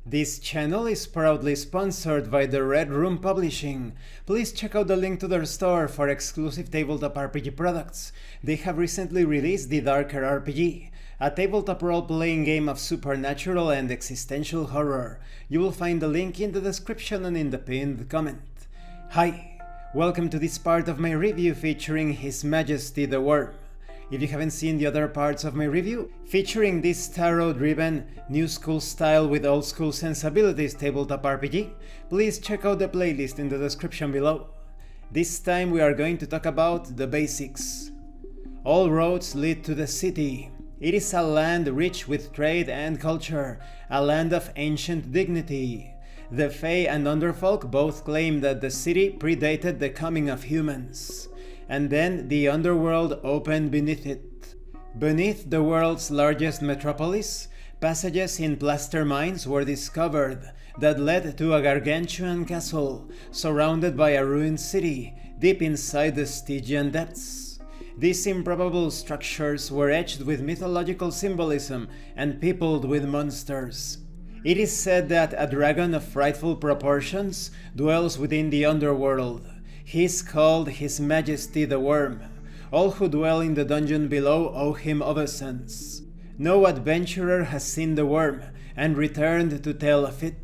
This channel is proudly sponsored by the Red Room Publishing. Please check out the link to their store for exclusive tabletop RPG products. They have recently released the Darker RPG, a tabletop role-playing game of supernatural and existential horror. You will find the link in the description and in the pinned comment. Hi, welcome to this part of my review featuring His Majesty the Worm. If you haven't seen the other parts of my review, featuring this tarot-driven, new school style with old school sensibilities tabletop RPG, please check out the playlist in the description below. This time we are going to talk about the basics. All roads lead to the city. It is a land rich with trade and culture, a land of ancient dignity. The Fae and Underfolk both claim that the city predated the coming of humans. And then the underworld opened beneath it. Beneath the world's largest metropolis, passages in plaster mines were discovered that led to a gargantuan castle surrounded by a ruined city deep inside the Stygian depths. These improbable structures were etched with mythological symbolism and peopled with monsters. It is said that a dragon of frightful proportions dwells within the underworld. He is called His Majesty the Worm. All who dwell in the dungeon below owe him obeisance. No adventurer has seen the worm and returned to tell of it.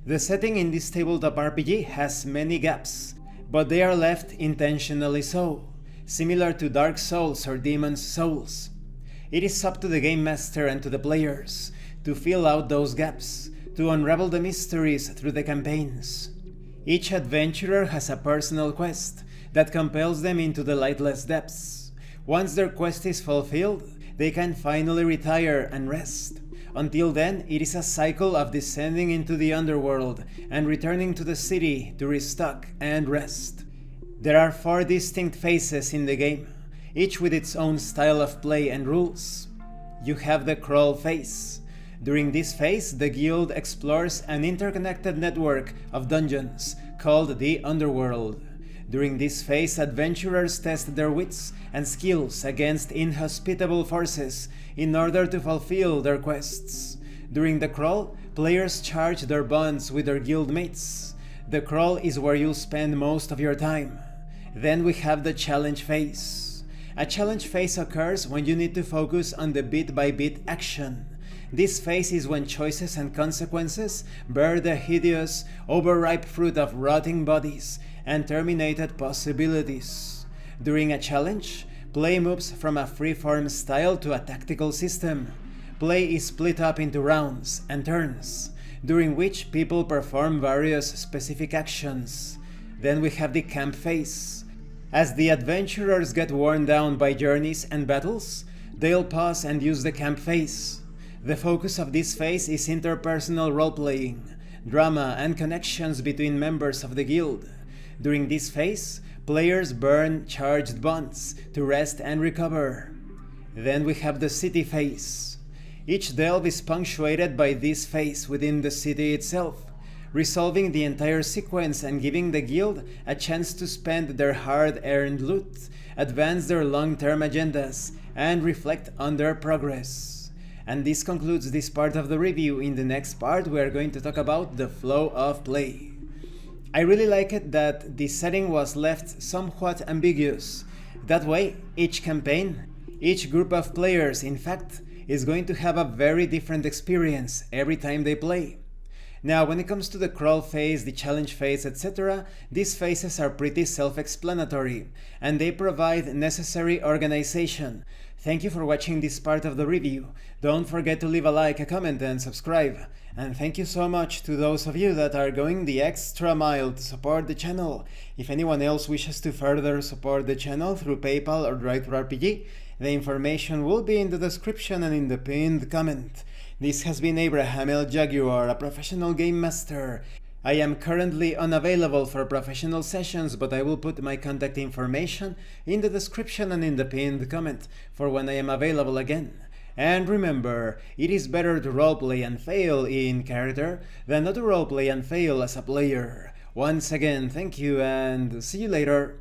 The setting in this tabletop RPG has many gaps, but they are left intentionally so, similar to Dark Souls or Demon's Souls. It is up to the game master and to the players to fill out those gaps, to unravel the mysteries through the campaigns. Each adventurer has a personal quest that compels them into the lightless depths. Once their quest is fulfilled, they can finally retire and rest. Until then, it is a cycle of descending into the underworld and returning to the city to restock and rest. There are 4 distinct phases in the game, each with its own style of play and rules. You have the crawl phase. During this phase, the guild explores an interconnected network of dungeons called the Underworld. During this phase, adventurers test their wits and skills against inhospitable forces in order to fulfill their quests. During the crawl, players charge their bonds with their guild mates. The crawl is where you'll spend most of your time. Then we have the challenge phase. A challenge phase occurs when you need to focus on the bit-by-bit action. This phase is when choices and consequences bear the hideous, overripe fruit of rotting bodies and terminated possibilities. During a challenge, play moves from a free-form style to a tactical system. Play is split up into rounds and turns, during which people perform various specific actions. Then we have the camp phase. As the adventurers get worn down by journeys and battles, they'll pause and use the camp phase. The focus of this phase is interpersonal role-playing, drama, and connections between members of the guild. During this phase, players burn charged bonds to rest and recover. Then we have the city phase. Each delve is punctuated by this phase within the city itself, resolving the entire sequence and giving the guild a chance to spend their hard-earned loot, advance their long-term agendas, and reflect on their progress. And this concludes this part of the review. In the next part, we are going to talk about the flow of play. I really like it that the setting was left somewhat ambiguous. That way, each campaign, each group of players, in fact, is going to have a very different experience every time they play. Now, when it comes to the crawl phase, the challenge phase, etc., these phases are pretty self-explanatory, and they provide necessary organization. Thank you for watching this part of the review. Don't forget to leave a like, a comment, and subscribe. And thank you so much to those of you that are going the extra mile to support the channel. If anyone else wishes to further support the channel through PayPal or TTRPG, the information will be in the description and in the pinned comment. This has been Abraham L. Jaguar, a professional game master. I am currently unavailable for professional sessions, but I will put my contact information in the description and in the pinned comment for when I am available again. And remember, it is better to roleplay and fail in character than not to roleplay and fail as a player. Once again, thank you and see you later.